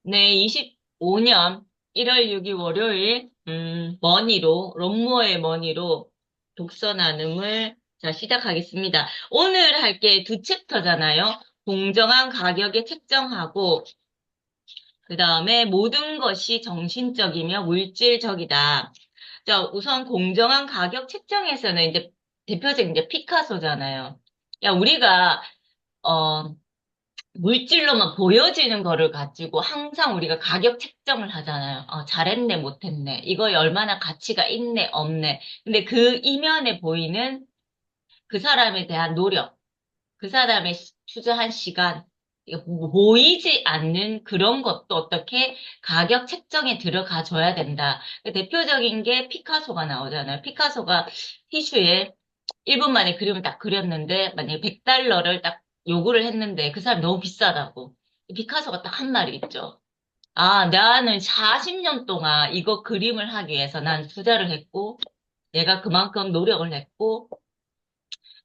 네, 25년 1월 6일 월요일, 롬모의 머니로 독서 나눔을 자, 시작하겠습니다. 오늘 할 게 두 챕터잖아요. 공정한 가격에 책정하고, 그 다음에 모든 것이 정신적이며 물질적이다. 자, 우선 공정한 가격 책정에서는 이제 대표적인 이제 피카소잖아요. 야, 우리가, 어, 물질로만 보여지는 거를 가지고 항상 우리가 가격 책정을 하잖아요. 잘했네, 못했네. 이거에 얼마나 가치가 있네, 없네. 근데 그 이면에 보이는 그 사람에 대한 노력, 그 사람의 투자한 시간, 이거 보이지 않는 그런 것도 어떻게 가격 책정에 들어가 줘야 된다. 그 대표적인 게 피카소가 나오잖아요. 피카소가 티슈에 1분 만에 그림을 딱 그렸는데, 만약에 100달러를 딱 요구를 했는데, 그 사람이 너무 비싸다고. 피카소가 딱 한 말이 있죠. 아, 나는 40년 동안 이거 그림을 하기 위해서 난 투자를 했고, 내가 그만큼 노력을 했고,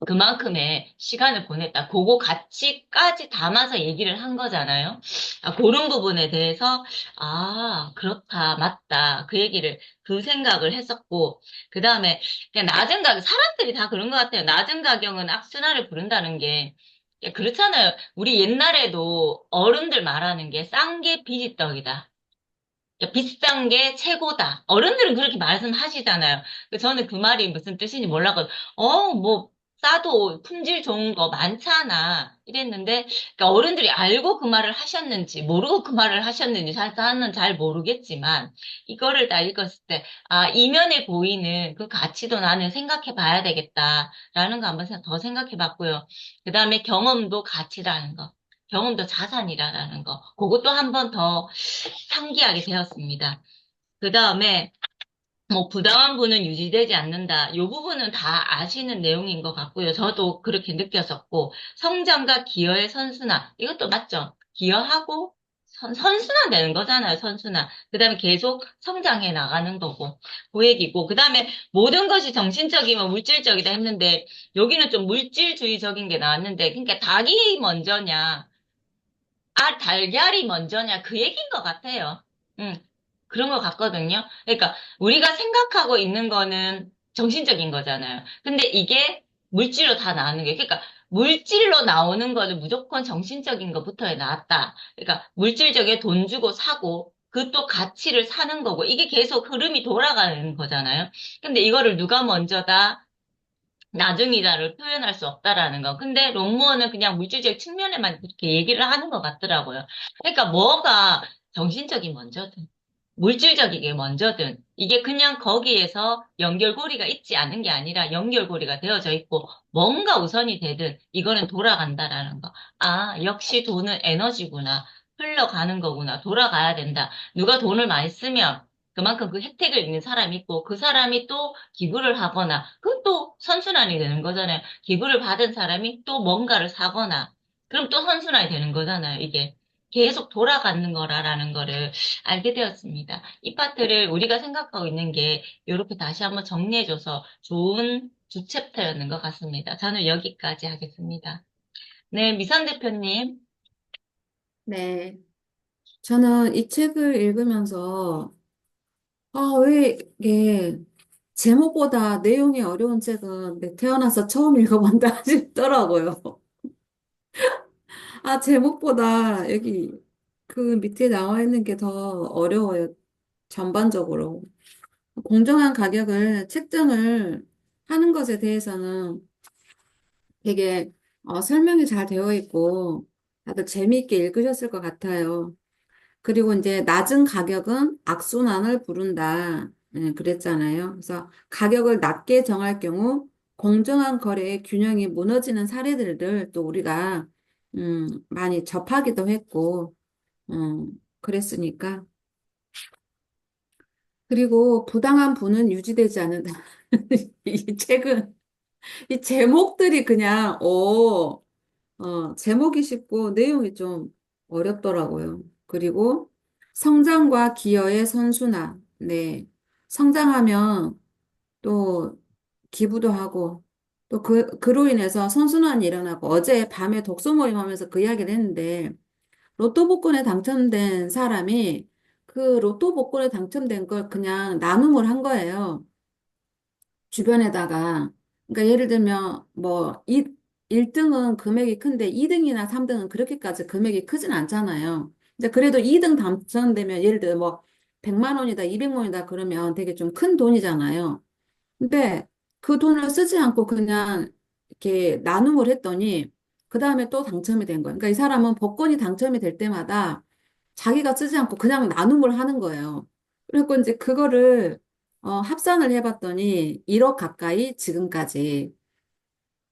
그만큼의 시간을 보냈다. 그거 가치까지 담아서 얘기를 한 거잖아요. 아, 그런 부분에 대해서, 아, 그렇다, 맞다. 그 얘기를, 그 생각을 했었고, 그 다음에, 그냥 낮은 가격, 사람들이 다 그런 것 같아요. 낮은 가격은 악순환을 부른다는 게, 그렇잖아요. 우리 옛날에도 어른들 말하는 게 싼 게 비지떡이다. 비싼 게 최고다. 어른들은 그렇게 말씀하시잖아요. 저는 그 말이 무슨 뜻인지 몰라서, 뭐, 싸도 품질 좋은 거 많잖아. 이랬는데, 그러니까 어른들이 알고 그 말을 하셨는지, 모르고 그 말을 하셨는지, 저는 잘 모르겠지만, 이거를 다 읽었을 때, 아, 이면에 보이는 그 가치도 나는 생각해 봐야 되겠다라는 거 한번 더 생각해 봤고요. 그 다음에 경험도 가치라는 거. 경험도 자산이라는 거. 그것도 한번 더 상기하게 되었습니다. 그 다음에 뭐 부당한 부는 유지되지 않는다. 이 부분은 다 아시는 내용인 것 같고요. 저도 그렇게 느꼈었고 성장과 기여의 선순환 이것도 맞죠? 기여하고 선순환 되는 거잖아요. 선순환. 그 다음에 계속 성장해 나가는 거고 그 얘기고 그 다음에 모든 것이 정신적이면 물질적이다 했는데 여기는 좀 물질주의적인 게 나왔는데 그러니까 닭이 먼저냐 달걀이 먼저냐, 그 얘기인 것 같아요. 음, 그런 것 같거든요. 그러니까, 우리가 생각하고 있는 거는 정신적인 거잖아요. 근데 이게 물질로 다 나오는 게, 그러니까, 물질로 나오는 거는 무조건 정신적인 것부터 나왔다. 그러니까, 물질적인 돈 주고 사고, 그 또 가치를 사는 거고, 이게 계속 흐름이 돌아가는 거잖아요. 근데 이거를 누가 먼저다? 나중이다를 표현할 수 없다라는 거. 근데 롬무어는 그냥 물질적 측면에만 그렇게 얘기를 하는 것 같더라고요. 그러니까 뭐가 정신적이 먼저든, 물질적이게 먼저든, 이게 그냥 거기에서 연결고리가 있지 않은 게 아니라 연결고리가 되어져 있고, 뭔가 우선이 되든, 이거는 돌아간다라는 거. 아, 역시 돈은 에너지구나. 흘러가는 거구나. 돌아가야 된다. 누가 돈을 많이 쓰면, 그만큼 그 혜택을 입는 사람이 있고, 그 사람이 또 기부를 하거나, 그건 또 선순환이 되는 거잖아요. 기부를 받은 사람이 또 뭔가를 사거나, 그럼 또 선순환이 되는 거잖아요, 이게. 계속 돌아가는 거라라는 거를 알게 되었습니다. 이 파트를 우리가 생각하고 있는 게 이렇게 다시 한번 정리해줘서 좋은 두 챕터였는 것 같습니다. 저는 여기까지 하겠습니다. 네, 미선 대표님. 네. 저는 이 책을 읽으면서, 왜 이게 제목보다 내용이 어려운 책은 내 태어나서 처음 읽어본다 싶더라고요. 제목보다 여기 그 밑에 나와 있는 게 더 어려워요. 전반적으로. 공정한 가격을 책정을 하는 것에 대해서는 되게 설명이 잘 되어 있고 다들 재미있게 읽으셨을 것 같아요. 그리고 이제 낮은 가격은 악순환을 부른다. 그랬잖아요. 그래서 가격을 낮게 정할 경우 공정한 거래의 균형이 무너지는 사례들을 또 우리가 많이 접하기도 했고, 그랬으니까. 그리고 부당한 부는 유지되지 않는다. 이 책은 이 제목들이 그냥 제목이 쉽고 내용이 좀 어렵더라고요. 그리고 성장과 기여의 선순환. 네. 성장하면 또 기부도 하고 또 그로 인해서 선순환이 일어나고 어제 밤에 독서 모임 하면서 그 이야기를 했는데 로또 복권에 당첨된 사람이 그 로또 복권에 당첨된 걸 그냥 나눔을 한 거예요. 주변에다가. 그러니까 예를 들면 뭐 1등은 금액이 큰데 2등이나 3등은 그렇게까지 금액이 크진 않잖아요. 근데 그래도 2등 당첨되면 예를 들어 뭐 100만 원이다, 200만 원이다 그러면 되게 좀 큰 돈이잖아요. 근데 그 돈을 쓰지 않고 그냥 이렇게 나눔을 했더니 그 다음에 또 당첨이 된 거예요. 그러니까 이 사람은 복권이 당첨이 될 때마다 자기가 쓰지 않고 그냥 나눔을 하는 거예요. 그리고 이제 그거를 합산을 해봤더니 1억 가까이 지금까지.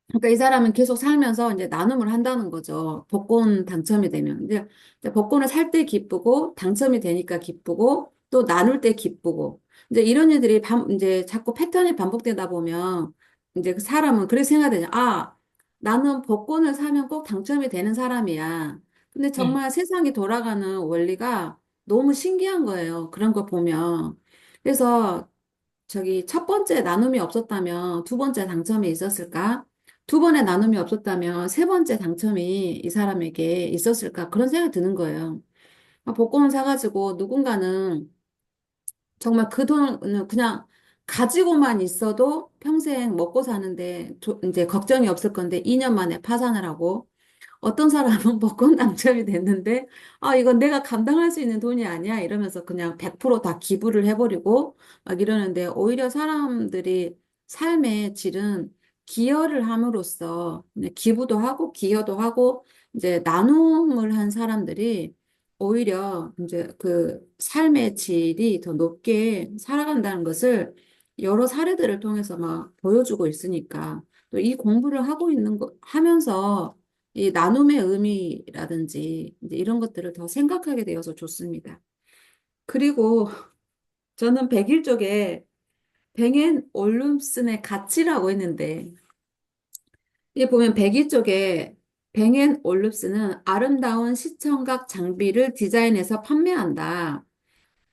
그러니까 이 사람은 계속 살면서 이제 나눔을 한다는 거죠. 복권 당첨이 되면. 이제 복권을 살 때 기쁘고, 당첨이 되니까 기쁘고, 또 나눌 때 기쁘고. 이제 이런 일들이 이제 자꾸 패턴이 반복되다 보면, 이제 그 사람은 그렇게 생각되죠. 아, 나는 복권을 사면 꼭 당첨이 되는 사람이야. 근데 응, 정말 세상이 돌아가는 원리가 너무 신기한 거예요. 그런 거 보면. 그래서 저기 첫 번째 나눔이 없었다면 두 번째 당첨이 있었을까? 두 번의 나눔이 없었다면 세 번째 당첨이 이 사람에게 있었을까? 그런 생각이 드는 거예요. 복권을 사가지고 누군가는 정말 그 돈을 그냥 가지고만 있어도 평생 먹고 사는데 이제 걱정이 없을 건데 2년 만에 파산을 하고 어떤 사람은 복권 당첨이 됐는데, 아, 이건 내가 감당할 수 있는 돈이 아니야. 이러면서 그냥 100%다 기부를 해버리고 막 이러는데, 오히려 사람들이 삶의 질은 기여를 함으로써 그냥 기부도 하고 기여도 하고 이제 나눔을 한 사람들이 오히려 이제 그 삶의 질이 더 높게 살아간다는 것을 여러 사례들을 통해서 막 보여주고 있으니까 또 이 공부를 하고 있는 거 하면서 이 나눔의 의미라든지 이제 이런 것들을 더 생각하게 되어서 좋습니다. 그리고 저는 101쪽에 뱅앤 올룸슨의 가치라고 했는데 이게 보면 101쪽에 뱅앤 올룹스는 아름다운 시청각 장비를 디자인해서 판매한다.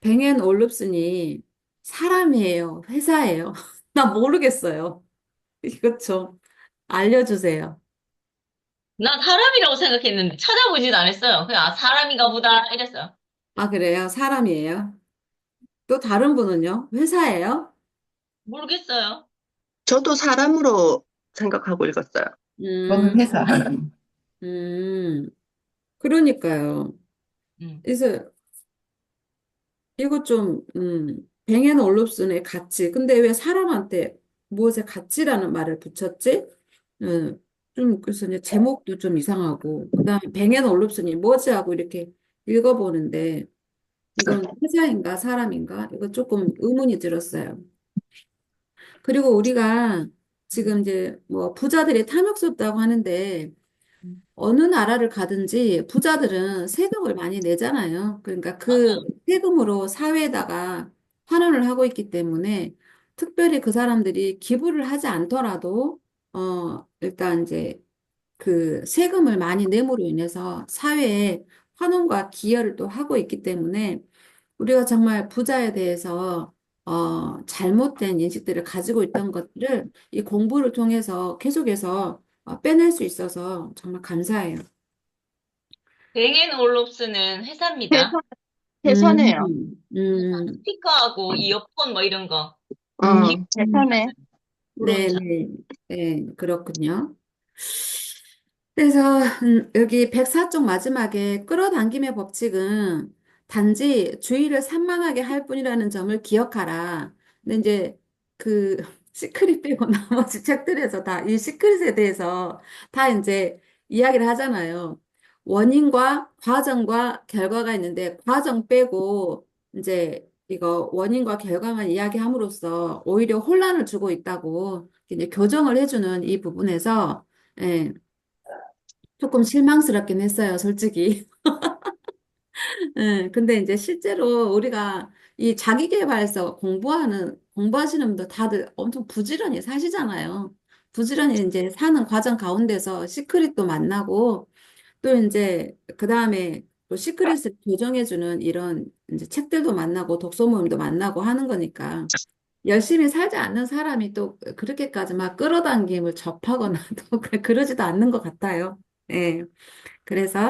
뱅앤 올룹슨이 사람이에요? 회사예요? 나 모르겠어요. 이것 좀 알려주세요. 난 사람이라고 생각했는데 찾아보진 않았어요. 그냥 아, 사람인가 보다 이랬어요. 아, 그래요? 사람이에요? 또 다른 분은요? 회사예요? 모르겠어요. 저도 사람으로 생각하고 읽었어요. 음, 저는 회사. 그러니까요. 음. 그래서 이거 좀, 뱅앤 올롭슨의 가치. 근데 왜 사람한테 무엇의 가치라는 말을 붙였지? 음, 좀, 그래서 이제 제목도 좀 이상하고, 그 다음에 뱅앤 올롭슨이 뭐지 하고 이렇게 읽어보는데, 이건 회사인가 사람인가? 이거 조금 의문이 들었어요. 그리고 우리가 지금 이제 뭐 부자들이 탐욕스럽다고 하는데, 어느 나라를 가든지 부자들은 세금을 많이 내잖아요. 그러니까 그 맞아요. 세금으로 사회에다가 환원을 하고 있기 때문에 특별히 그 사람들이 기부를 하지 않더라도 일단 이제 그 세금을 많이 내므로 인해서 사회에 환원과 기여를 또 하고 있기 때문에 우리가 정말 부자에 대해서 잘못된 인식들을 가지고 있던 것들을 이 공부를 통해서 계속해서 빼낼 수 있어서 정말 감사해요. 뱅앤 올롭스는 회사입니다. 회사, 회사네요. 음, 음, 스피커하고 이어폰 뭐 이런 거. 기- 회사네. 그런 자. 네, 네, 그렇군요. 그래서 여기 104쪽 마지막에 끌어당김의 법칙은 단지 주의를 산만하게 할 뿐이라는 점을 기억하라. 근데 이제 그 시크릿 빼고 나머지 책들에서 다 이 시크릿에 대해서 다 이제 이야기를 하잖아요. 원인과 과정과 결과가 있는데 과정 빼고 이제 이거 원인과 결과만 이야기함으로써 오히려 혼란을 주고 있다고 이제 교정을 해주는 이 부분에서 예, 조금 실망스럽긴 했어요, 솔직히. 예, 근데 이제 실제로 우리가 이 자기계발서 공부하시는 분들 다들 엄청 부지런히 사시잖아요. 부지런히 이제 사는 과정 가운데서 시크릿도 만나고, 또 이제 그 다음에 또 시크릿을 교정해주는 이런 이제 책들도 만나고 독서 모임도 만나고 하는 거니까. 열심히 살지 않는 사람이 또 그렇게까지 막 끌어당김을 접하거나 또 그러지도 않는 것 같아요. 예. 그래서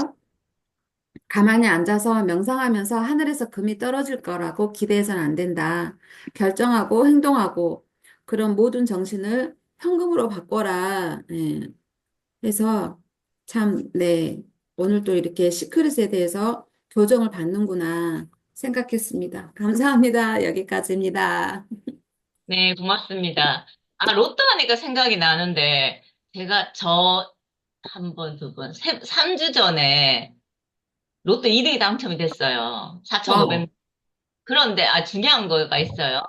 가만히 앉아서 명상하면서 하늘에서 금이 떨어질 거라고 기대해서는 안 된다. 결정하고 행동하고 그런 모든 정신을 현금으로 바꿔라. 예. 그래서 참, 네. 오늘 또 이렇게 시크릿에 대해서 교정을 받는구나 생각했습니다. 감사합니다. 여기까지입니다. 네, 고맙습니다. 아, 로또 하니까 생각이 나는데, 제가 한 번, 두 번, 3주 전에 로또 2등이 당첨이 됐어요. 4,500만. 와우. 그런데, 중요한 거가 있어요.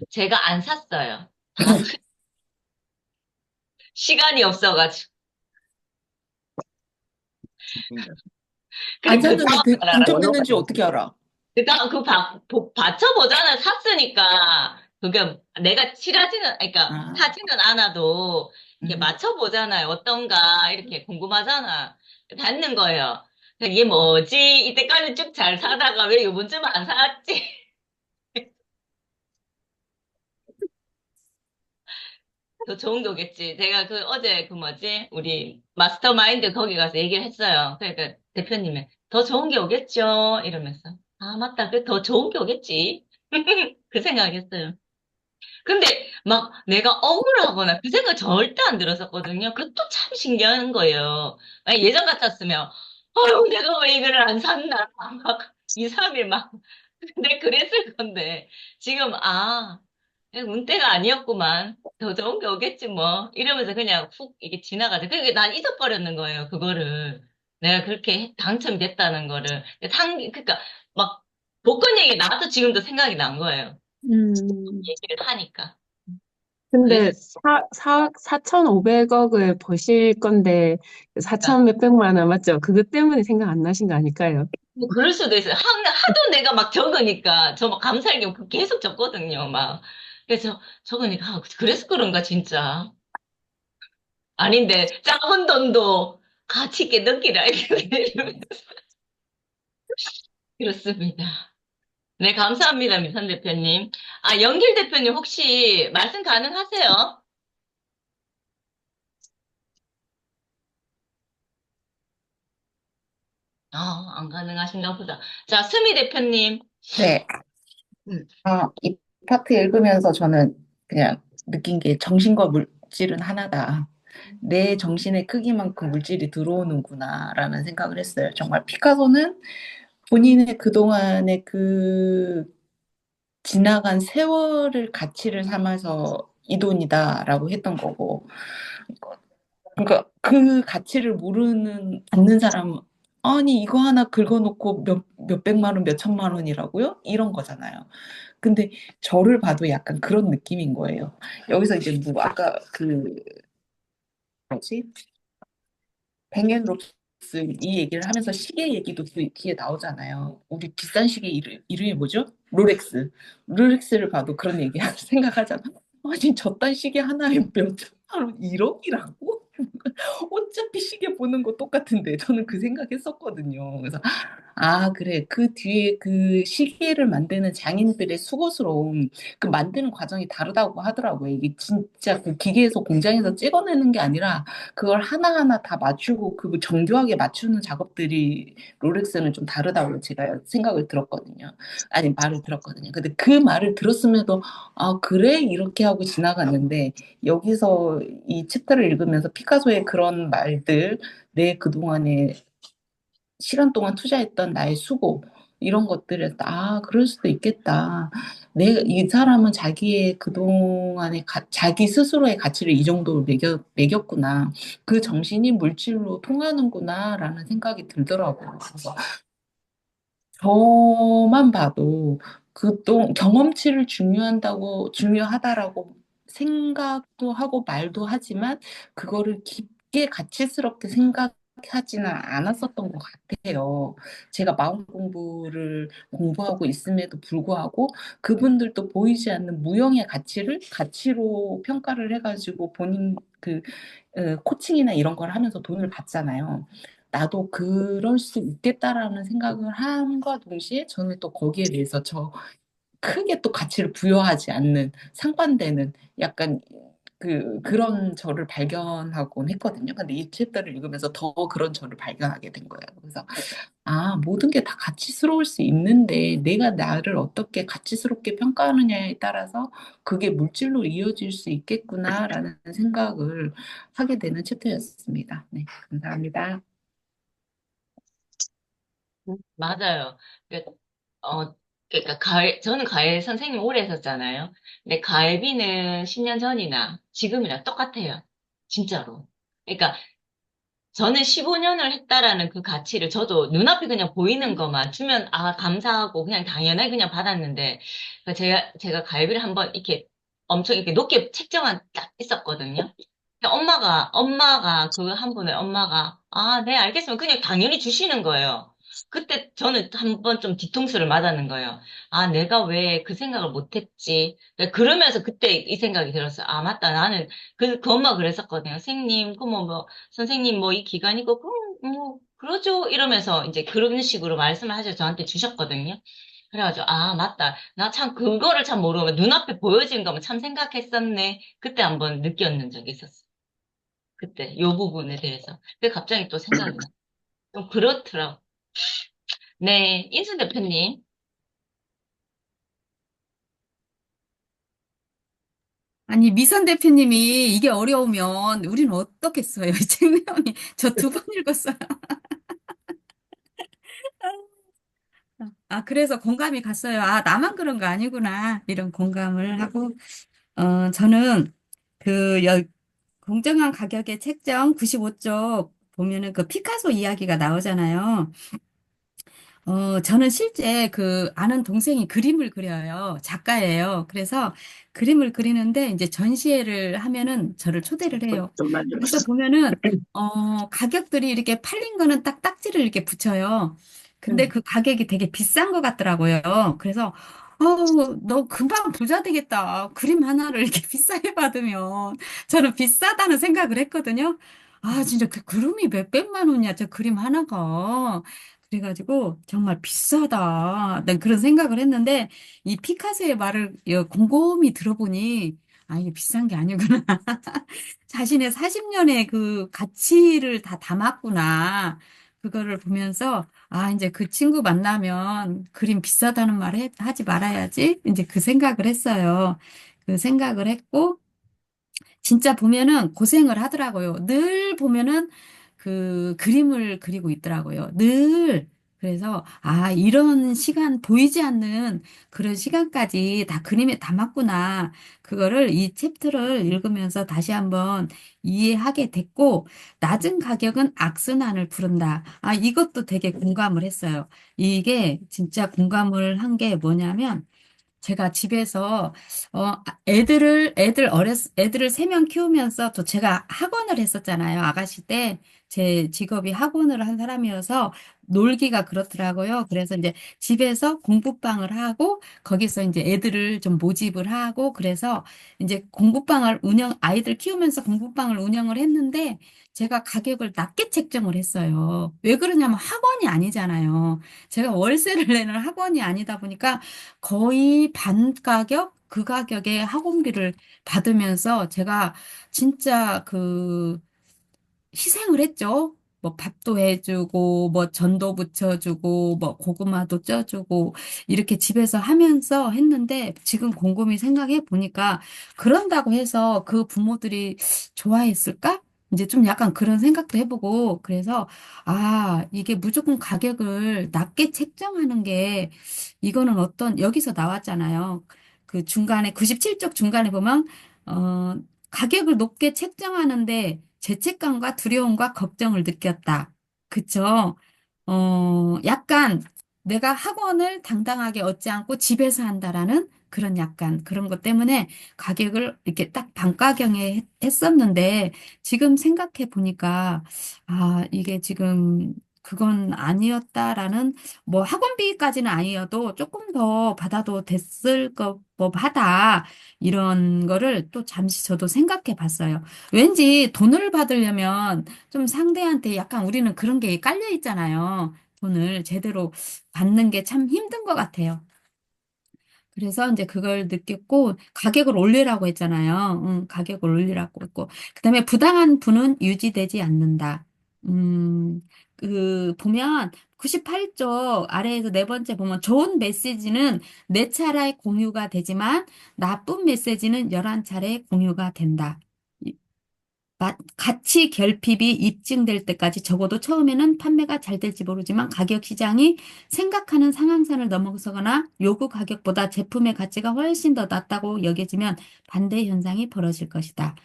제가 안 샀어요. 시간이 없어가지고. 안 그래, 그 샀는데 다음날 당첨됐는지 알아요. 어떻게 알아? 그다음 받쳐보잖아요. 샀으니까 그게 내가 그러니까 아, 사지는 않아도 이렇게 음. 맞춰보잖아요. 어떤가 이렇게 궁금하잖아. 받는 거예요. 그러니까 이게 뭐지? 이때까지 쭉 잘 사다가 왜 요번쯤 안 샀지? 더 좋은 거겠지. 제가 어제 뭐지? 우리 마스터마인드 거기 가서 얘기를 했어요. 그러니까 대표님이 더 좋은 게 오겠죠? 이러면서. 아, 맞다. 더 좋은 게 오겠지. 그 생각했어요. 근데 막 내가 억울하거나 그 생각 절대 안 들었었거든요. 그것도 참 신기한 거예요. 아니, 예전 같았으면, 아유, 내가 왜 이거를 안 샀나. 막 2, 3일 막, 근데 그랬을 건데, 지금, 운때가 아니었구만. 더 좋은 게 오겠지 뭐. 이러면서 그냥 훅 이게 지나가죠. 그게 난 잊어버렸는 거예요, 그거를. 내가 그렇게 당첨이 됐다는 거를. 그러니까 막 복권 얘기 나도 지금도 생각이 난 거예요. 음, 얘기를 하니까. 근데 그래서 4,500억을 버실 건데, 그러니까 4천 몇백만 원 맞죠? 그것 때문에 생각 안 나신 거 아닐까요? 뭐 그럴 수도 있어요. 하도 내가 막 적으니까 저 막 감사하게 계속 적거든요. 막 그래서 적으니까 그래서 그런가 진짜 아닌데 작은 돈도 가치 있게 느끼라 이러면서 그렇습니다. 네, 감사합니다, 미선 대표님. 영길 대표님 혹시 말씀 가능하세요? 안 가능하신가 보다. 자, 스미 대표님. 네. 음, 이 파트 읽으면서 저는 그냥 느낀 게 정신과 물질은 하나다. 내 정신의 크기만큼 물질이 들어오는구나라는 생각을 했어요. 정말 피카소는 본인의 그동안의 그 지나간 세월을 가치를 삼아서 이 돈이다라고 했던 거고, 그러니까 그 가치를 모르는 받는 사람은 아니 이거 하나 긁어놓고 몇백만 원, 몇천만 원이라고요? 이런 거잖아요. 근데 저를 봐도 약간 그런 느낌인 거예요. 여기서 이제 뭐 아까 그 뭐지? 뱅앤롭스 이 얘기를 하면서 시계 얘기도 뒤에 나오잖아요. 우리 비싼 시계 이름이 뭐죠? 롤렉스. 롤렉스를 봐도 그런 얘기 생각하잖아. 아니 저딴 시계 하나에 몇천만 원 1억이라고? 어차피 시계 보는 거 똑같은데 저는 그 생각했었거든요. 그래서 그래. 그 뒤에 그 시계를 만드는 장인들의 수고스러움, 그 만드는 과정이 다르다고 하더라고요. 이게 진짜 그 기계에서 공장에서 찍어내는 게 아니라 그걸 하나하나 다 맞추고 그 정교하게 맞추는 작업들이 롤렉스는 좀 다르다고 제가 생각을 들었거든요. 아니, 말을 들었거든요. 근데 그 말을 들었음에도 그래? 이렇게 하고 지나갔는데 여기서 이 챕터를 읽으면서 피카소의 그런 말들, 내 그동안의 시간 동안 투자했던 나의 수고 이런 것들을 그럴 수도 있겠다. 이 사람은 자기의 그동안의 자기 스스로의 가치를 이 정도로 매겼구나. 그 정신이 물질로 통하는구나라는 생각이 들더라고요. 그래서 저만 봐도 경험치를 중요하다라고 생각도 하고 말도 하지만 그거를 깊게 가치스럽게 생각하지는 않았었던 것 같아요. 제가 마음 공부를 공부하고 있음에도 불구하고 그분들도 보이지 않는 무형의 가치를 가치로 평가를 해가지고 본인 코칭이나 이런 걸 하면서 돈을 받잖아요. 나도 그럴 수 있겠다라는 생각을 함과 동시에 저는 또 거기에 대해서 크게 또 가치를 부여하지 않는 상반되는 약간 그런 저를 발견하곤 했거든요. 근데 이 챕터를 읽으면서 더 그런 저를 발견하게 된 거예요. 그래서 모든 게 다 가치스러울 수 있는데 내가 나를 어떻게 가치스럽게 평가하느냐에 따라서 그게 물질로 이어질 수 있겠구나라는 생각을 하게 되는 챕터였습니다. 네, 감사합니다. 맞아요. 그러니까, 그러니까 저는 가을 선생님 오래 했었잖아요. 근데 가을비는 10년 전이나 지금이나 똑같아요. 진짜로. 그러니까 저는 15년을 했다라는 그 가치를 저도 눈앞에 그냥 보이는 것만 주면 감사하고 그냥 당연하게 그냥 받았는데 그 제가 가위비를 한번 이렇게 엄청 이렇게 높게 책정한 딱 있었거든요. 근데 엄마가 그 한 분의 엄마가 네, 알겠으면 그냥 당연히 주시는 거예요. 그때 저는 한번 좀 뒤통수를 맞았는 거예요. 내가 왜 그 생각을 못했지? 그러면서 그때 이 생각이 들었어요. 맞다. 나는 그 엄마 그랬었거든요. 선생님, 선생님 뭐 이 기간이고 뭐 그러죠 이러면서 이제 그런 식으로 말씀을 하셔서 저한테 주셨거든요. 그래가지고 맞다 나 참 그거를 참 모르고 눈앞에 보여진 거면 참 생각했었네 그때 한번 느꼈는 적이 있었어. 그때 요 부분에 대해서 근데 갑자기 또 생각이 나좀 그렇더라고. 네, 인순 대표님. 아니, 미선 대표님이 이게 어려우면 우리는 어떻겠어요? 이 책명이 저 두 번 읽었어요. 그래서 공감이 갔어요. 나만 그런 거 아니구나. 이런 공감을 하고, 저는 그 공정한 가격의 책정 95쪽 보면은 그 피카소 이야기가 나오잖아요. 저는 실제 그 아는 동생이 그림을 그려요. 작가예요. 그래서 그림을 그리는데 이제 전시회를 하면은 저를 초대를 해요. 좀 그래서 말려봤어. 보면은, 가격들이 이렇게 팔린 거는 딱 딱지를 이렇게 붙여요. 근데 그 가격이 되게 비싼 것 같더라고요. 그래서, 너 금방 부자 되겠다. 그림 하나를 이렇게 비싸게 받으면. 저는 비싸다는 생각을 했거든요. 진짜 그 그림이 몇백만 원이야. 저 그림 하나가. 그래가지고 정말 비싸다. 난 그런 생각을 했는데 이 피카소의 말을 곰곰이 들어보니 이게 비싼 게 아니구나. 자신의 40년의 그 가치를 다 담았구나. 그거를 보면서 이제 그 친구 만나면 그림 비싸다는 말 하지 말아야지. 이제 그 생각을 했어요. 그 생각을 했고 진짜 보면은 고생을 하더라고요. 늘 보면은 그 그림을 그리고 있더라고요. 늘. 그래서, 이런 시간, 보이지 않는 그런 시간까지 다 그림에 담았구나. 그거를 이 챕터를 읽으면서 다시 한번 이해하게 됐고, 낮은 가격은 악순환을 부른다. 이것도 되게 공감을 했어요. 이게 진짜 공감을 한 게 뭐냐면, 제가 집에서 애들을 3명 키우면서 또 제가 학원을 했었잖아요. 아가씨 때 제 직업이 학원을 한 사람이어서 놀기가 그렇더라고요. 그래서 이제 집에서 공부방을 하고 거기서 이제 애들을 좀 모집을 하고 그래서 이제 아이들 키우면서 공부방을 운영을 했는데 제가 가격을 낮게 책정을 했어요. 왜 그러냐면 학원이 아니잖아요. 제가 월세를 내는 학원이 아니다 보니까 거의 반 가격? 그 가격에 학원비를 받으면서 제가 진짜 희생을 했죠. 뭐 밥도 해주고, 뭐 전도 부쳐주고, 뭐 고구마도 쪄주고, 이렇게 집에서 하면서 했는데, 지금 곰곰이 생각해 보니까, 그런다고 해서 그 부모들이 좋아했을까? 이제 좀 약간 그런 생각도 해보고, 그래서, 이게 무조건 가격을 낮게 책정하는 게, 이거는 여기서 나왔잖아요. 그 중간에, 97쪽 중간에 보면, 어, 가격을 높게 책정하는데 죄책감과 두려움과 걱정을 느꼈다. 그쵸? 약간 내가 학원을 당당하게 얻지 않고 집에서 한다라는 그런 약간 그런 것 때문에 가격을 이렇게 딱 반가경에 했었는데 지금 생각해 보니까 이게 지금 그건 아니었다라는 뭐 학원비까지는 아니어도 조금 더 받아도 됐을 것 법하다. 이런 거를 또 잠시 저도 생각해 봤어요. 왠지 돈을 받으려면 좀 상대한테 약간 우리는 그런 게 깔려 있잖아요. 돈을 제대로 받는 게 참 힘든 것 같아요. 그래서 이제 그걸 느꼈고, 가격을 올리라고 했잖아요. 가격을 올리라고 했고. 그 다음에 부당한 분은 유지되지 않는다. 보면 98쪽 아래에서 네 번째 보면 좋은 메시지는 네 차례 공유가 되지만 나쁜 메시지는 11차례 공유가 된다. 가치 결핍이 입증될 때까지 적어도 처음에는 판매가 잘 될지 모르지만 가격 시장이 생각하는 상한선을 넘어서거나 요구 가격보다 제품의 가치가 훨씬 더 낮다고 여겨지면 반대 현상이 벌어질 것이다.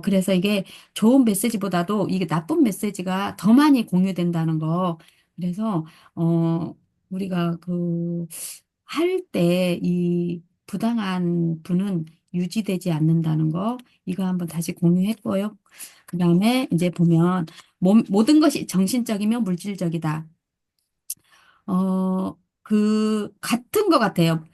그래서 이게 좋은 메시지보다도 이게 나쁜 메시지가 더 많이 공유된다는 거. 그래서, 우리가 할 때 이 부당한 분은 유지되지 않는다는 거. 이거 한번 다시 공유했고요. 그 다음에 이제 보면 모든 것이 정신적이며 물질적이다. 같은 것 같아요.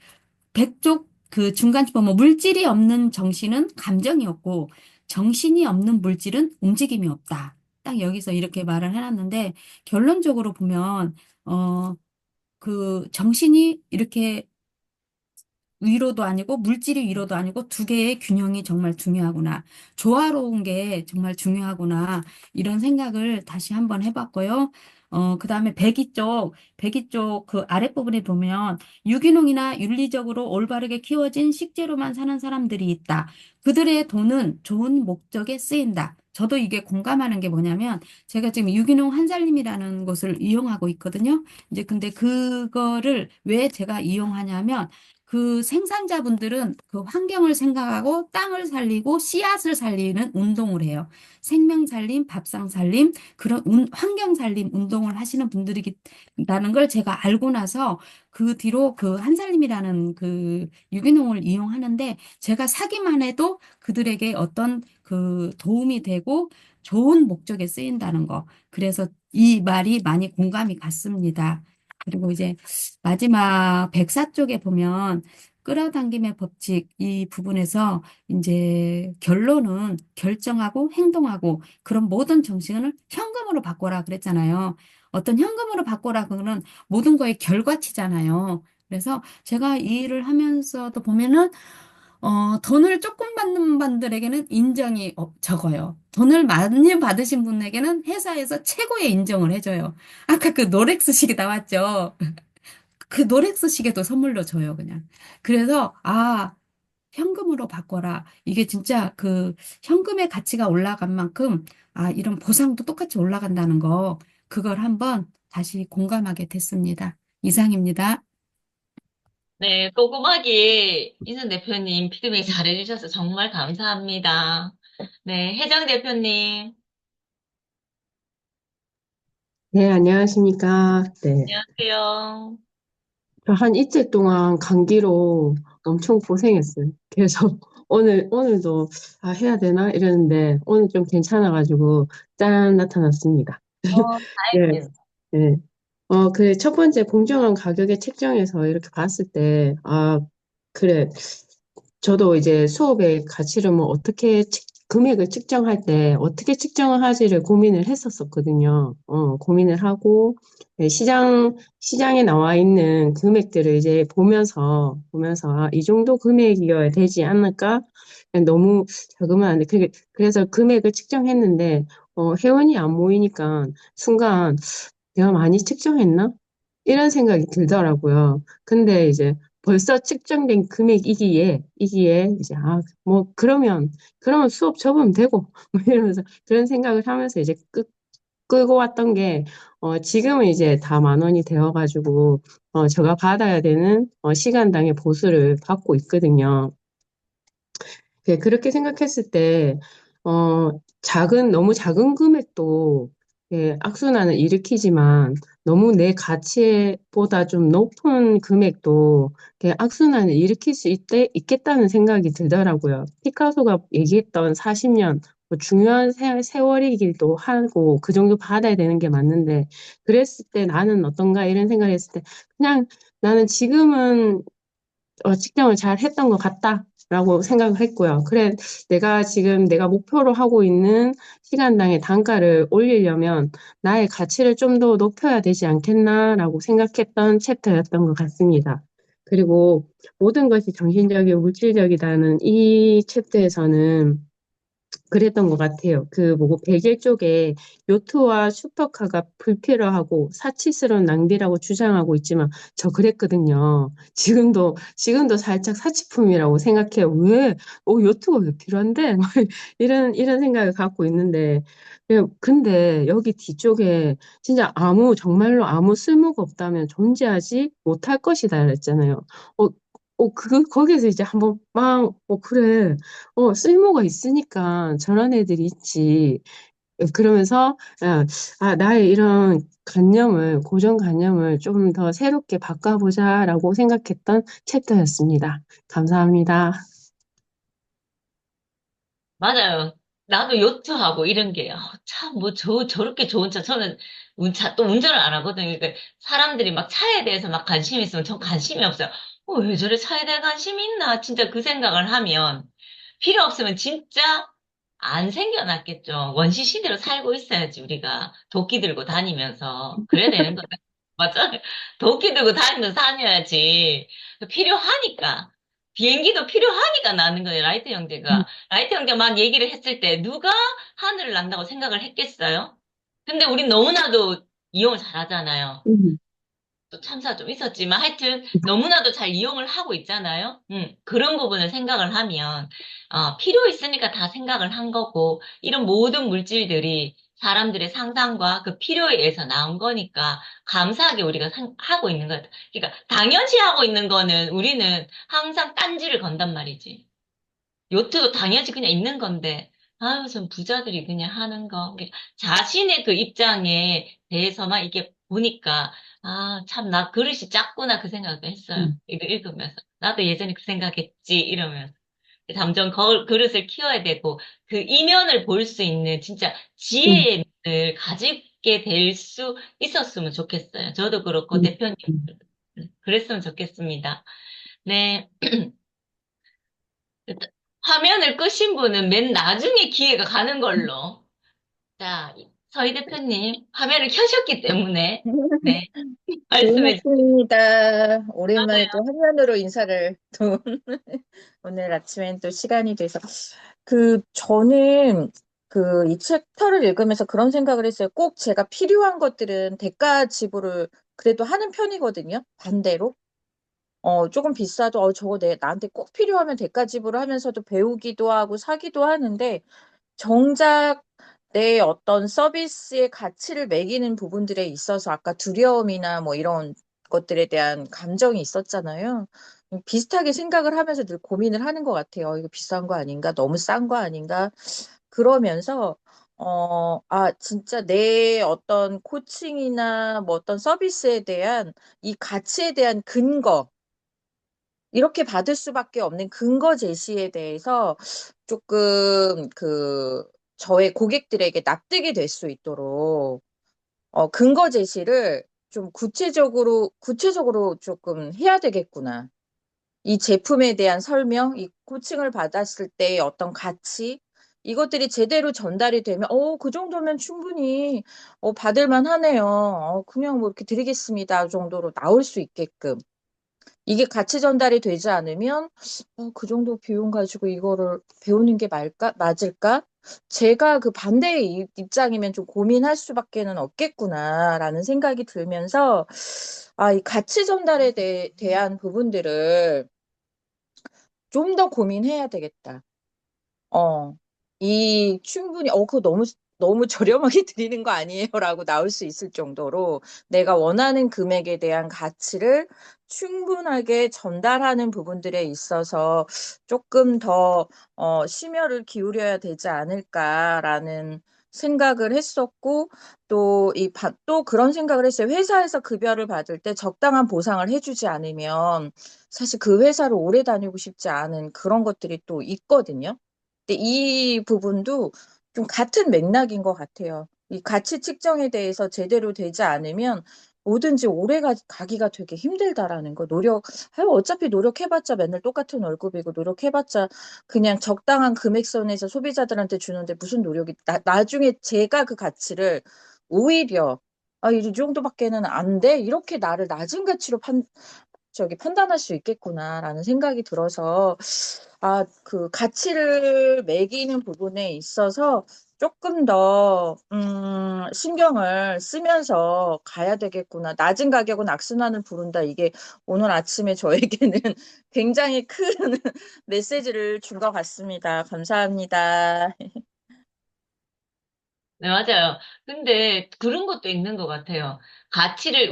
백쪽 그 중간쯤 보면 물질이 없는 정신은 감정이 없고 정신이 없는 물질은 움직임이 없다. 딱 여기서 이렇게 말을 해놨는데 결론적으로 보면 정신이 이렇게 위로도 아니고 물질이 위로도 아니고 두 개의 균형이 정말 중요하구나. 조화로운 게 정말 중요하구나. 이런 생각을 다시 한번 해봤고요. 그다음에 배기 쪽 그 아랫부분에 보면 유기농이나 윤리적으로 올바르게 키워진 식재료만 사는 사람들이 있다. 그들의 돈은 좋은 목적에 쓰인다. 저도 이게 공감하는 게 뭐냐면 제가 지금 유기농 한살림이라는 곳을 이용하고 있거든요. 이제 근데 그거를 왜 제가 이용하냐면 그 생산자분들은 그 환경을 생각하고 땅을 살리고 씨앗을 살리는 운동을 해요. 생명 살림, 밥상 살림, 그런 환경 살림 운동을 하시는 분들이라는 걸 제가 알고 나서 그 뒤로 그 한살림이라는 그 유기농을 이용하는데 제가 사기만 해도 그들에게 어떤 그 도움이 되고 좋은 목적에 쓰인다는 거. 그래서 이 말이 많이 공감이 갔습니다. 그리고 이제 마지막 104쪽에 보면 끌어당김의 법칙 이 부분에서 이제 결론은 결정하고 행동하고 그런 모든 정신을 현금으로 바꿔라 그랬잖아요. 어떤 현금으로 바꿔라 그거는 모든 거의 결과치잖아요. 그래서 제가 이 일을 하면서도 보면은 돈을 조금 받는 분들에게는 인정이 적어요. 돈을 많이 받으신 분에게는 회사에서 최고의 인정을 해줘요. 아까 그 노렉스 식이 나왔죠. 그 노렉스 시계도 선물로 줘요, 그냥. 그래서, 현금으로 바꿔라. 이게 진짜 그 현금의 가치가 올라간 만큼, 이런 보상도 똑같이 올라간다는 거, 그걸 한번 다시 공감하게 됐습니다. 이상입니다. 네, 꼼꼼하게 인선 대표님 피드백 잘해주셔서 정말 감사합니다. 네, 혜정 대표님, 네, 안녕하십니까. 네. 안녕하세요. 저 한 이틀 동안 감기로 엄청 고생했어요. 그래서 오늘도 해야 되나? 이랬는데 오늘 좀 괜찮아가지고 짠 나타났습니다. 네, 다행이네요. 네. 그 첫 번째 공정한 가격의 책정에서 이렇게 봤을 때, 그래. 저도 이제 수업의 가치를 뭐 금액을 측정할 때 어떻게 측정을 하지를 고민을 했었었거든요. 고민을 하고, 네, 시장에 나와 있는 금액들을 이제 보면서, 이 정도 금액이어야 되지 않을까? 그냥 너무 자그마한, 안 돼. 그래서 금액을 측정했는데, 회원이 안 모이니까 순간 내가 많이 측정했나? 이런 생각이 들더라고요. 근데 이제 벌써 측정된 금액이기에 이제 뭐 그러면 수업 접으면 되고 뭐 이러면서 그런 생각을 하면서 이제 끌고 왔던 게 지금은 이제 다 10,000원이 되어가지고 제가 받아야 되는 시간당의 보수를 받고 있거든요. 네, 그렇게 생각했을 때, 어, 너무 작은 금액도 악순환을 일으키지만 너무 내 가치보다 좀 높은 금액도 악순환을 일으킬 수 있겠다는 생각이 들더라고요. 피카소가 얘기했던 40년, 뭐 중요한 세월이기도 하고 그 정도 받아야 되는 게 맞는데, 그랬을 때 나는 어떤가 이런 생각을 했을 때, 그냥 나는 지금은 측정을 잘 했던 것 같다라고 생각을 했고요. 그래, 내가 목표로 하고 있는 시간당의 단가를 올리려면 나의 가치를 좀 더 높여야 되지 않겠나라고 생각했던 챕터였던 것 같습니다. 그리고 모든 것이 정신적이고 물질적이라는 이 챕터에서는 그랬던 것 같아요. 그 뭐고 101쪽에 요트와 슈퍼카가 불필요하고 사치스러운 낭비라고 주장하고 있지만 저 그랬거든요. 지금도 살짝 사치품이라고 생각해요. 왜? 요트가 왜 필요한데? 막 이런 생각을 갖고 있는데 근데 여기 뒤쪽에 진짜 정말로 아무 쓸모가 없다면 존재하지 못할 것이다 그랬잖아요. 거기에서 이제 한번 그래. 쓸모가 있으니까 저런 애들이 있지. 그러면서, 나의 이런 고정관념을 좀 더 새롭게 바꿔보자라고 생각했던 챕터였습니다. 감사합니다. 맞아요. 나도 요트하고 이런 게, 참, 저렇게 좋은 차. 저는 또 운전을 안 하거든요. 그러니까 사람들이 막 차에 대해서 막 관심 있으면 전 관심이 없어요. 왜 저래 차에 대해 관심이 있나? 진짜 그 생각을 하면, 필요 없으면 진짜 안 생겨났겠죠. 원시 시대로 살고 있어야지, 우리가. 도끼 들고 다니면서. 그래야 되는 거죠. 맞죠? 도끼 들고 다니면서 다녀야지. 필요하니까. 비행기도 필요하니까 나는 거예요, 라이트 형제가. 라이트 형제 막 얘기를 했을 때 누가 하늘을 난다고 생각을 했겠어요? 근데 우린 너무나도 이용을 잘하잖아요. 음, 또 참사 좀 있었지만 하여튼 너무나도 잘 이용을 하고 있잖아요. 그런 부분을 생각을 하면 필요 있으니까 다 생각을 한 거고 이런 모든 물질들이 사람들의 상상과 그 필요에 의해서 나온 거니까 감사하게 우리가 하고 있는 거예요. 그러니까 당연시 하고 있는 거는 우리는 항상 딴지를 건단 말이지. 요트도 당연히 그냥 있는 건데, 아유, 전 부자들이 그냥 하는 거. 자신의 그 입장에 대해서만 이게 보니까, 참, 나 그릇이 작구나 그 생각도 했어요. 음, 이거 읽으면서. 나도 예전에 그 생각했지, 이러면서. 점점 그릇을 키워야 되고, 그 이면을 볼 수 있는 진짜 음, 지혜의 눈을 가지게 될 수 있었으면 좋겠어요. 저도 그렇고, 음, 대표님. 음. 그랬으면 좋겠습니다. 네. 화면을 끄신 분은 맨 나중에 기회가 가는 걸로. 자, 서희 대표님, 화면을 켜셨기 때문에, 네, 좋은 말씀해 주세요. 아침입니다. 오랜만에 또 화면으로 인사를 또 오늘 아침엔 또 시간이 돼서 저는 이 챕터를 읽으면서 그런 생각을 했어요. 꼭 제가 필요한 것들은 대가 지불을 그래도 하는 편이거든요. 반대로. 조금 비싸도 저거 나한테 꼭 필요하면 대가 지불을 하면서도 배우기도 하고 사기도 하는데 정작 내 어떤 서비스의 가치를 매기는 부분들에 있어서 아까 두려움이나 뭐 이런 것들에 대한 감정이 있었잖아요. 비슷하게 생각을 하면서 늘 고민을 하는 것 같아요. 이거 비싼 거 아닌가? 너무 싼 거 아닌가? 그러면서, 진짜 내 어떤 코칭이나 뭐 어떤 서비스에 대한 이 가치에 대한 근거, 이렇게 받을 수밖에 없는 근거 제시에 대해서 조금 저의 고객들에게 납득이 될 수 있도록 근거 제시를 좀 구체적으로 조금 해야 되겠구나. 이 제품에 대한 설명, 이 코칭을 받았을 때의 어떤 가치, 이것들이 제대로 전달이 되면, 그 정도면 충분히 받을 만하네요. 그냥 뭐 이렇게 드리겠습니다 정도로 나올 수 있게끔. 이게 가치 전달이 되지 않으면 그 정도 비용 가지고 이거를 배우는 게 맞을까? 제가 그 반대의 입장이면 좀 고민할 수밖에는 없겠구나라는 생각이 들면서 이 가치 전달에 대한 부분들을 좀 더 고민해야 되겠다. 어, 충분히, 그거 너무 저렴하게 드리는 거 아니에요? 라고 나올 수 있을 정도로 내가 원하는 금액에 대한 가치를 충분하게 전달하는 부분들에 있어서 조금 더, 심혈을 기울여야 되지 않을까라는 생각을 했었고, 또 그런 생각을 했어요. 회사에서 급여를 받을 때 적당한 보상을 해주지 않으면 사실 그 회사를 오래 다니고 싶지 않은 그런 것들이 또 있거든요. 근데 이 부분도 좀 같은 맥락인 것 같아요. 이 가치 측정에 대해서 제대로 되지 않으면 뭐든지 오래 가기가 되게 힘들다라는 거. 어차피 노력해봤자 맨날 똑같은 월급이고 노력해봤자 그냥 적당한 금액선에서 소비자들한테 주는데 무슨 노력이, 나중에 제가 그 가치를 오히려 이 정도밖에는 안 돼? 이렇게 나를 낮은 가치로 저기 판단할 수 있겠구나라는 생각이 들어서 그 가치를 매기는 부분에 있어서 조금 더 신경을 쓰면서 가야 되겠구나. 낮은 가격은 악순환을 부른다. 이게 오늘 아침에 저에게는 굉장히 큰 메시지를 준 것 같습니다. 감사합니다. 네, 맞아요. 근데 그런 것도 있는 것 같아요.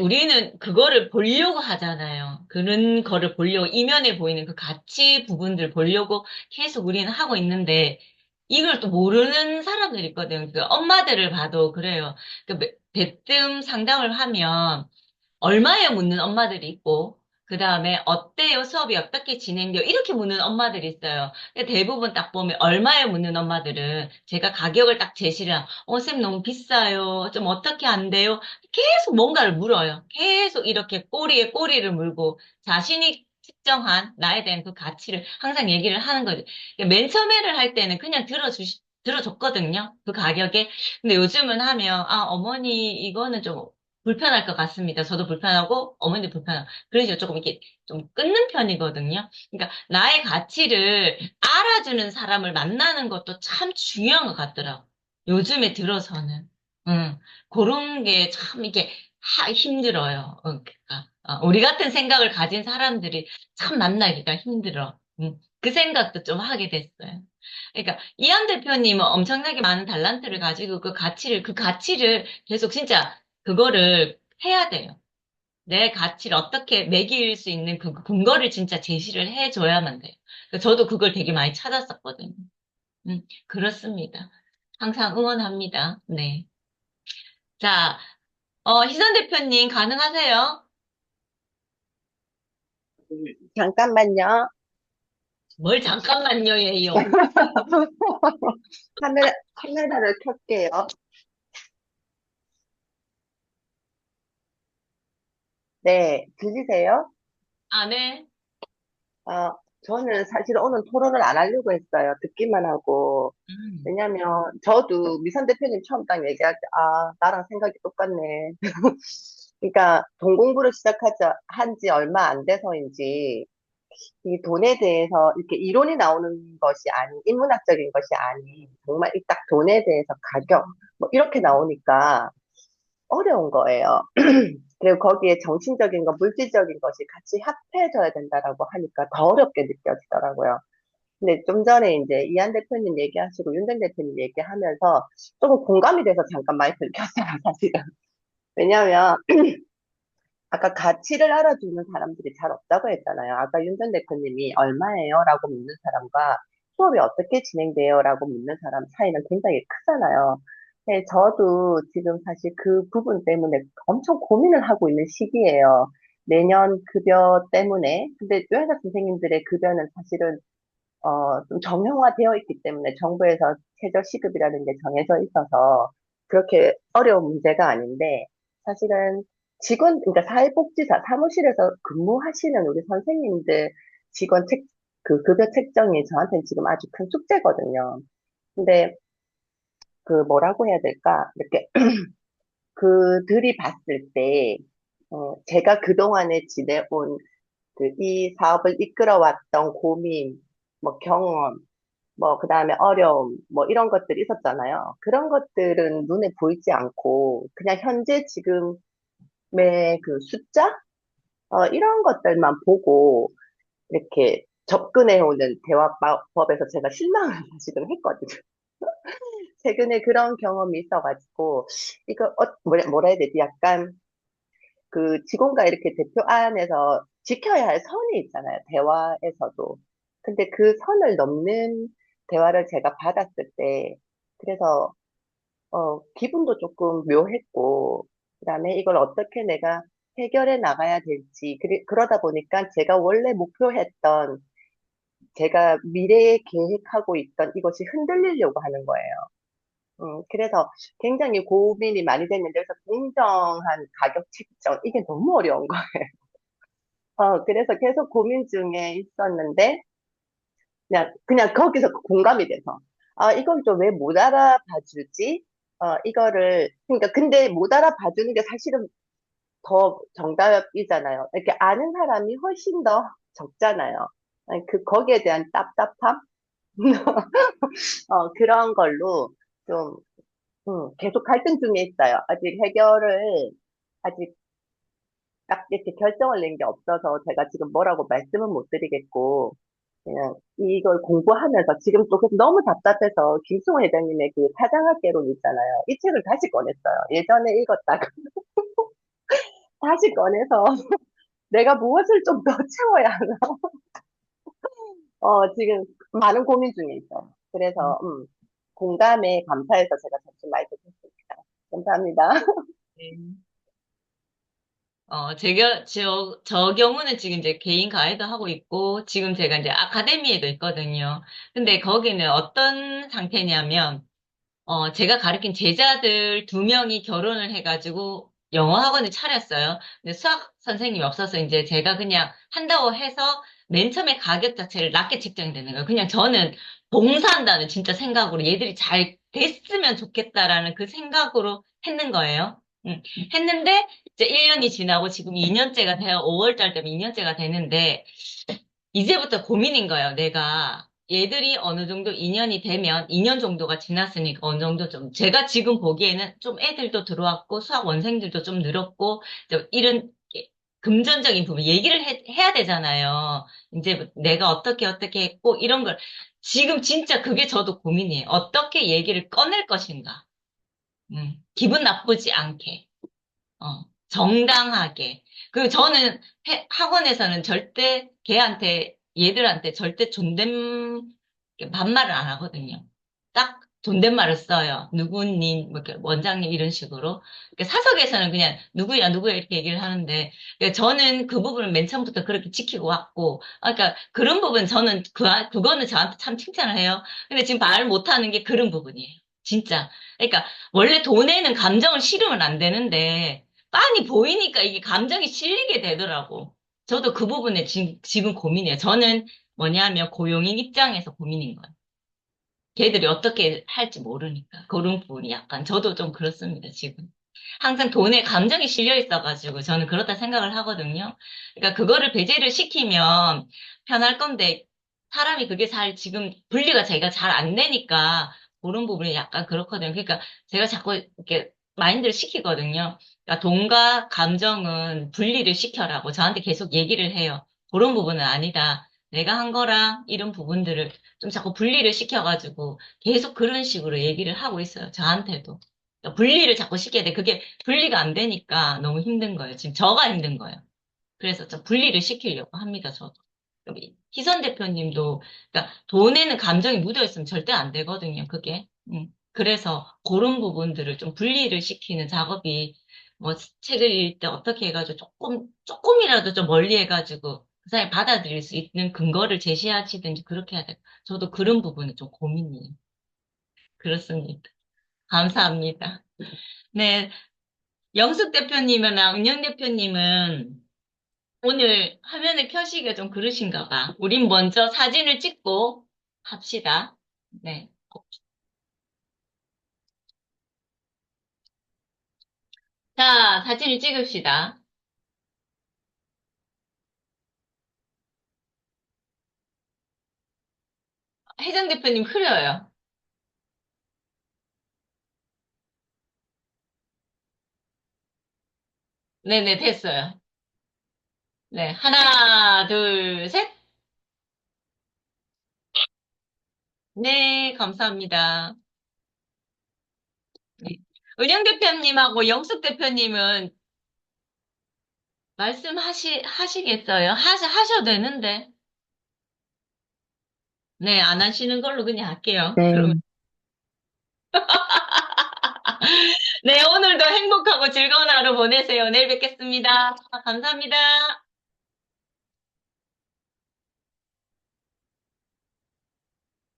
우리는 그거를 보려고 하잖아요. 그런 거를 보려고, 이면에 보이는 그 가치 부분들 보려고 계속 우리는 하고 있는데, 이걸 또 모르는 사람들이 있거든요. 그 엄마들을 봐도 그래요. 그 대뜸 상담을 하면, 얼마에 묻는 엄마들이 있고, 그 다음에 어때요? 수업이 어떻게 진행돼요? 이렇게 묻는 엄마들이 있어요. 근데 대부분 딱 보면 얼마에 묻는 엄마들은 제가 가격을 딱 제시를 쌤 너무 비싸요. 좀 어떻게 안 돼요? 계속 뭔가를 물어요. 계속 이렇게 꼬리에 꼬리를 물고 자신이 측정한 나에 대한 그 가치를 항상 얘기를 하는 거죠. 그러니까 맨 처음에를 할 때는 그냥 들어줬거든요. 그 가격에. 근데 요즘은 하면, 어머니, 이거는 좀 불편할 것 같습니다. 저도 불편하고 어머니도 불편하고 그래서 조금 이렇게 좀 끊는 편이거든요. 그러니까 나의 가치를 알아주는 사람을 만나는 것도 참 중요한 것 같더라고. 요즘에 들어서는. 음, 그런 게 참 이게 힘들어요. 그러니까 우리 같은 생각을 가진 사람들이 참 만나기가 힘들어. 그 생각도 좀 하게 됐어요. 그러니까 이한 대표님은 엄청나게 많은 달란트를 가지고 그 가치를 계속 진짜 그거를 해야 돼요. 내 가치를 어떻게 매길 수 있는 그 근거를 진짜 제시를 해줘야만 돼요. 저도 그걸 되게 많이 찾았었거든요. 그렇습니다. 항상 응원합니다. 네. 자, 희선 대표님 가능하세요? 잠깐만요. 뭘 잠깐만요, 예요. 카메라를 켤게요. 네, 들리세요? 아, 네. 어, 저는 사실 오늘 토론을 안 하려고 했어요. 듣기만 하고. 음, 왜냐면, 저도 미선 대표님 처음 딱 얘기할 때, 나랑 생각이 똑같네. 그러니까, 돈 공부를 한 지 얼마 안 돼서인지, 이 돈에 대해서 이렇게 이론이 나오는 것이 아닌, 인문학적인 것이 아닌, 정말 이 딱 돈에 대해서 가격, 뭐 이렇게 나오니까 어려운 거예요. 그리고 거기에 정신적인 것, 물질적인 것이 같이 합해져야 된다라고 하니까 더 어렵게 느껴지더라고요. 근데 좀 전에 이제 이한 대표님 얘기하시고 윤댕 대표님 얘기하면서 조금 공감이 돼서 잠깐 마이크를 켰어요, 사실은. 왜냐하면 아까 가치를 알아주는 사람들이 잘 없다고 했잖아요. 아까 윤전 대표님이 얼마예요? 라고 묻는 사람과 수업이 어떻게 진행돼요? 라고 묻는 사람 차이는 굉장히 크잖아요. 네, 저도 지금 사실 그 부분 때문에 엄청 고민을 하고 있는 시기예요. 내년 급여 때문에. 근데 요양사 선생님들의 급여는 사실은 좀 정형화되어 있기 때문에 정부에서 최저 시급이라는 게 정해져 있어서 그렇게 어려운 문제가 아닌데 사실은 그러니까 사회복지사 사무실에서 근무하시는 우리 선생님들 직원 그 급여 책정이 저한테는 지금 아주 큰 숙제거든요. 근데 그 뭐라고 해야 될까? 이렇게 그들이 봤을 때, 제가 그동안에 지내온 이 사업을 이끌어왔던 고민, 뭐 경험, 뭐, 그 다음에 어려움, 뭐, 이런 것들이 있었잖아요. 그런 것들은 눈에 보이지 않고, 그냥 현재 지금의 그 숫자? 이런 것들만 보고, 이렇게 접근해오는 대화법에서 제가 실망을 사실은 했거든요. 최근에 그런 경험이 있어가지고, 이거, 뭐라 해야 되지? 약간, 그 직원과 이렇게 대표 안에서 지켜야 할 선이 있잖아요. 대화에서도. 근데 그 선을 넘는 대화를 제가 받았을 때, 그래서, 기분도 조금 묘했고, 그다음에 이걸 어떻게 내가 해결해 나가야 될지, 그러다 보니까 제가 원래 목표했던, 제가 미래에 계획하고 있던 이것이 흔들리려고 하는 거예요. 그래서 굉장히 고민이 많이 됐는데, 그래서 공정한 가격 책정, 이게 너무 어려운 거예요. 그래서 계속 고민 중에 있었는데, 그냥 거기서 공감이 돼서, 이걸 좀 왜 못 알아봐 주지? 그러니까 근데 못 알아봐 주는 게 사실은 더 정답이잖아요. 이렇게 아는 사람이 훨씬 더 적잖아요. 아니, 거기에 대한 답답함? 그런 걸로 좀, 계속 갈등 중에 있어요. 아직 딱 이렇게 결정을 낸 게 없어서 제가 지금 뭐라고 말씀은 못 드리겠고, 그냥 이걸 공부하면서 지금 또 너무 답답해서 김승호 회장님의 그 사장학개론 있잖아요. 이 책을 다시 꺼냈어요. 예전에 읽었다가 다시 꺼내서 내가 무엇을 좀 더 채워야 하나. 지금 많은 고민 중에 있어요. 그래서, 공감에 감사해서 제가 잠시 마이크 켰습니다. 감사합니다. 네. 저 경우는 지금 이제 개인 가이드 하고 있고, 지금 제가 이제 아카데미에도 있거든요. 근데 거기는 어떤 상태냐면, 제가 가르친 제자들 2명이 결혼을 해가지고 영어 학원을 차렸어요. 근데 수학 선생님이 없어서 이제 제가 그냥 한다고 해서 맨 처음에 가격 자체를 낮게 책정이 되는 거예요. 그냥 저는 봉사한다는 진짜 생각으로 얘들이 잘 됐으면 좋겠다라는 그 생각으로 했는 거예요. 했는데 이제 1년이 지나고 지금 2년째가 돼요. 5월 달 되면 2년째가 되는데 이제부터 고민인 거예요. 내가 얘들이 어느 정도 2년이 되면 2년 정도가 지났으니까 어느 정도 좀 제가 지금 보기에는 좀 애들도 들어왔고 수학 원생들도 좀 늘었고 이런 금전적인 부분 얘기를 해야 되잖아요. 이제 내가 어떻게 했고 이런 걸 지금 진짜 그게 저도 고민이에요. 어떻게 얘기를 꺼낼 것인가. 기분 나쁘지 않게. 정당하게. 그리고 저는 학원에서는 절대 얘들한테 절대 반말을 안 하거든요. 딱 존댓말을 써요. 누구님, 뭐 이렇게 원장님 이런 식으로. 사석에서는 그냥 누구야 이렇게 얘기를 하는데, 저는 그 부분을 맨 처음부터 그렇게 지키고 왔고, 그러니까 그런 부분 저는 그거는 저한테 참 칭찬을 해요. 근데 지금 말 못하는 게 그런 부분이에요. 진짜. 그러니까 원래 돈에는 감정을 실으면 안 되는데, 빤히 보이니까 이게 감정이 실리게 되더라고. 저도 그 부분에 지금 고민이에요. 저는 뭐냐면 고용인 입장에서 고민인 거예요. 걔들이 어떻게 할지 모르니까. 그런 부분이 약간 저도 좀 그렇습니다, 지금. 항상 돈에 감정이 실려 있어가지고 저는 그렇다 생각을 하거든요. 그러니까 그거를 배제를 시키면 편할 건데 사람이 그게 지금 분리가 제가 잘 안 되니까 그런 부분이 약간 그렇거든요. 그러니까 제가 자꾸 이렇게 마인드를 시키거든요. 그러니까 돈과 감정은 분리를 시켜라고 저한테 계속 얘기를 해요. 그런 부분은 아니다. 내가 한 거랑 이런 부분들을 좀 자꾸 분리를 시켜가지고 계속 그런 식으로 얘기를 하고 있어요. 저한테도. 그러니까 분리를 자꾸 시켜야 돼. 그게 분리가 안 되니까 너무 힘든 거예요. 지금 저가 힘든 거예요. 그래서 좀 분리를 시키려고 합니다, 저도. 여기 희선 대표님도, 그러니까 돈에는 감정이 묻어 있으면 절대 안 되거든요, 그게. 그래서 그런 부분들을 좀 분리를 시키는 작업이 뭐 책을 읽을 때 어떻게 해가지고 조금이라도 좀 멀리 해가지고 그 사람이 받아들일 수 있는 근거를 제시하시든지 그렇게 해야 돼요. 저도 그런 부분이 좀 고민이에요. 그렇습니다. 감사합니다. 네, 영숙 대표님이나 은영 대표님은 오늘 화면을 켜시기가 좀 그러신가 봐. 우린 먼저 사진을 찍고 합시다. 네. 자, 사진을 찍읍시다. 혜정 대표님 흐려요. 네네, 됐어요. 네, 하나, 둘, 셋. 네, 감사합니다. 네. 은영 대표님하고 영숙 대표님은 하시겠어요? 하셔도 되는데. 네, 안 하시는 걸로 그냥 할게요. 그러면. 네. 네, 오늘도 행복하고 즐거운 하루 보내세요. 내일 뵙겠습니다. 감사합니다.